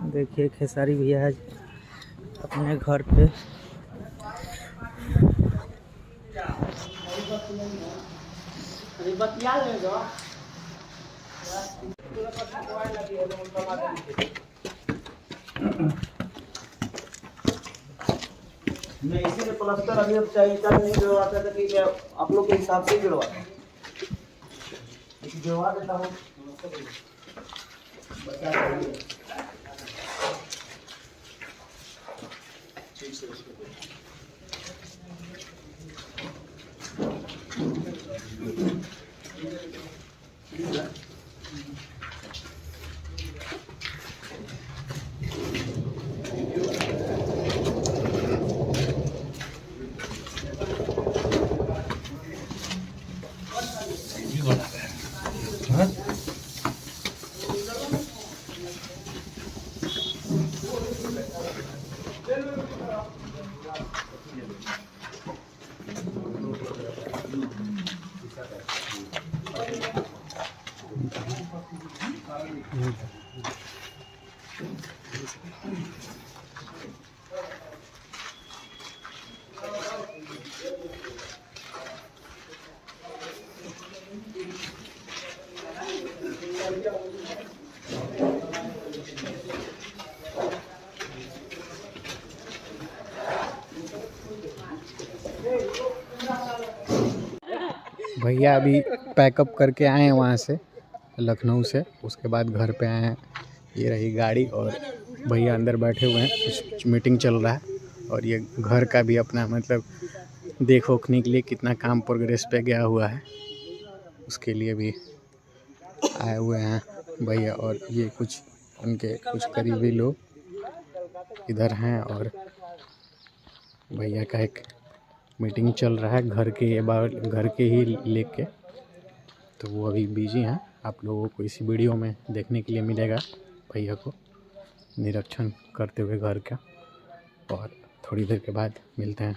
देखिए खेसारी भैया आज अपने घर पे नहीं, इसीलिए प्लास्टर अभी अब चाहिए नहीं जुड़वाता था कि आप लोग के हिसाब से जुड़वाता जुड़वा देता हूँ। भैया अभी पैकअप करके आए हैं वहाँ से, लखनऊ से। उसके बाद घर पे आए हैं। ये रही गाड़ी और भैया अंदर बैठे हुए हैं, कुछ मीटिंग चल रहा है। और ये घर का भी अपना मतलब देख ओखने के लिए कितना काम प्रोग्रेस पे गया हुआ है, उसके लिए भी आए हुए हैं भैया। और ये कुछ उनके कुछ करीबी लोग इधर हैं और भैया का एक मीटिंग चल रहा है घर के ही लेके, तो वो अभी बिजी हैं। आप लोगों को इसी वीडियो में देखने के लिए मिलेगा भैया को निरीक्षण करते हुए घर का। और थोड़ी देर के बाद मिलते हैं।